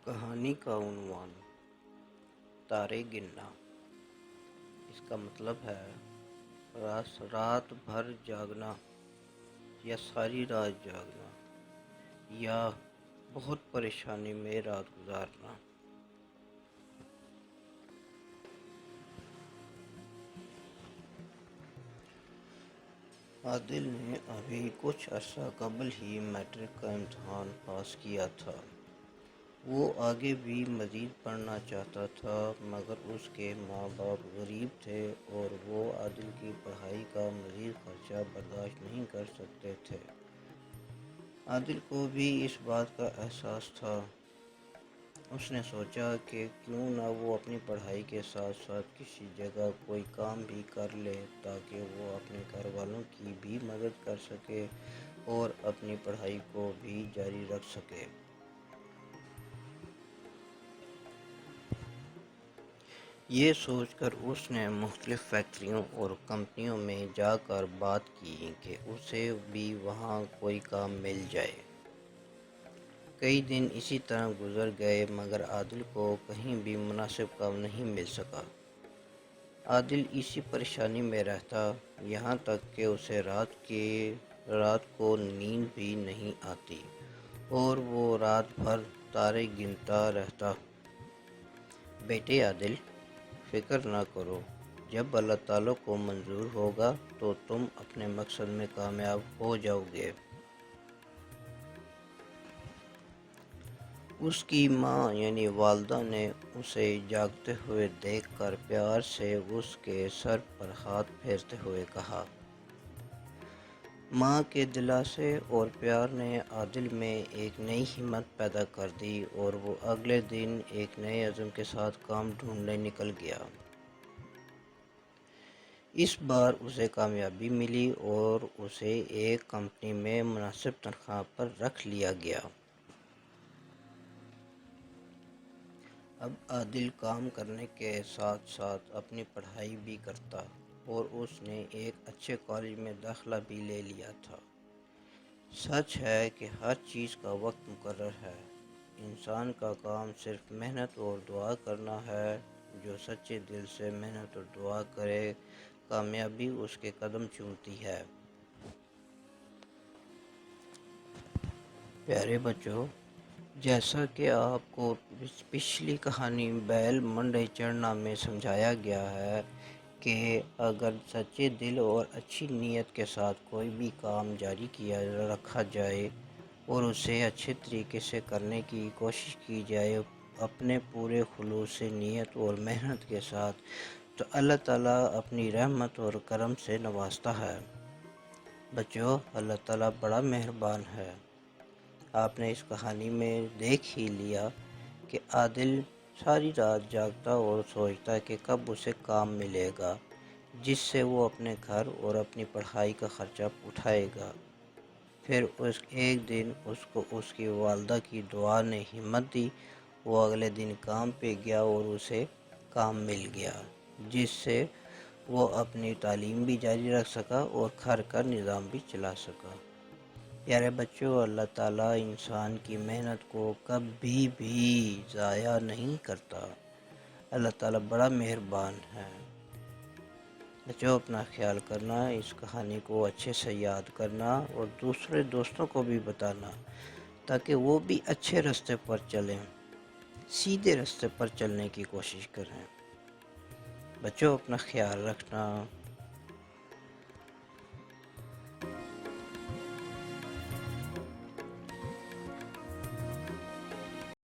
کہانی کا عنوان تارے گننا۔ اس کا مطلب ہے رات بھر جاگنا یا ساری رات جاگنا یا بہت پریشانی میں رات گزارنا۔ عادل نے ابھی کچھ عرصہ قبل ہی میٹرک کا امتحان پاس کیا تھا۔ وہ آگے بھی مزید پڑھنا چاہتا تھا، مگر اس کے ماں باپ غریب تھے اور وہ عادل کی پڑھائی کا مزید خرچہ برداشت نہیں کر سکتے تھے۔ عادل کو بھی اس بات کا احساس تھا۔ اس نے سوچا کہ کیوں نہ وہ اپنی پڑھائی کے ساتھ ساتھ کسی جگہ کوئی کام بھی کر لے تاکہ وہ اپنے گھر والوں کی بھی مدد کر سکے اور اپنی پڑھائی کو بھی جاری رکھ سکے۔ یہ سوچ کر اس نے مختلف فیکٹریوں اور کمپنیوں میں جا کر بات کی کہ اسے بھی وہاں کوئی کام مل جائے۔ کئی دن اسی طرح گزر گئے مگر عادل کو کہیں بھی مناسب کام نہیں مل سکا۔ عادل اسی پریشانی میں رہتا، یہاں تک کہ اسے رات کو نیند بھی نہیں آتی اور وہ رات بھر تارے گنتا رہتا۔ بیٹے عادل، فکر نہ کرو، جب اللہ تعالیٰ کو منظور ہوگا تو تم اپنے مقصد میں کامیاب ہو جاؤ گے۔ اس کی ماں یعنی والدہ نے اسے جاگتے ہوئے دیکھ کر پیار سے اس کے سر پر ہاتھ پھیرتے ہوئے کہا۔ ماں کے دلاسے اور پیار نے عادل میں ایک نئی ہمت پیدا کر دی اور وہ اگلے دن ایک نئے عزم کے ساتھ کام ڈھونڈنے نکل گیا۔ اس بار اسے کامیابی ملی اور اسے ایک کمپنی میں مناسب تنخواہ پر رکھ لیا گیا۔ اب عادل کام کرنے کے ساتھ ساتھ اپنی پڑھائی بھی کرتا اور اس نے ایک اچھے کالج میں داخلہ بھی لے لیا تھا۔ سچ ہے کہ ہر چیز کا وقت مقرر ہے۔ انسان کا کام صرف محنت اور دعا کرنا ہے۔ جو سچے دل سے محنت اور دعا کرے، کامیابی اس کے قدم چومتی ہے۔ پیارے بچوں، جیسا کہ آپ کو پچھلی کہانی بیل منڈے چڑھنا میں سمجھایا گیا ہے کہ اگر سچے دل اور اچھی نیت کے ساتھ کوئی بھی کام جاری رکھا جائے اور اسے اچھے طریقے سے کرنے کی کوشش کی جائے اپنے پورے خلوص سے نیت اور محنت کے ساتھ، تو اللہ تعالیٰ اپنی رحمت اور کرم سے نوازتا ہے۔ بچوں، اللہ تعالیٰ بڑا مہربان ہے۔ آپ نے اس کہانی میں دیکھ ہی لیا کہ عادل ساری رات جاگتا اور سوچتا کہ کب اسے کام ملے گا جس سے وہ اپنے گھر اور اپنی پڑھائی کا خرچہ اٹھائے گا۔ پھر ایک دن اس کو اس کی والدہ کی دعا نے ہمت دی۔ وہ اگلے دن کام پہ گیا اور اسے کام مل گیا جس سے وہ اپنی تعلیم بھی جاری رکھ سکا اور گھر کا نظام بھی چلا سکا۔ پیارے بچوں، اللہ تعالیٰ انسان کی محنت کو کبھی بھی ضائع نہیں کرتا۔ اللہ تعالیٰ بڑا مہربان ہے۔ بچوں، اپنا خیال کرنا، اس کہانی کو اچھے سے یاد کرنا اور دوسرے دوستوں کو بھی بتانا تاکہ وہ بھی اچھے راستے پر چلیں، سیدھے راستے پر چلنے کی کوشش کریں۔ بچوں، اپنا خیال رکھنا۔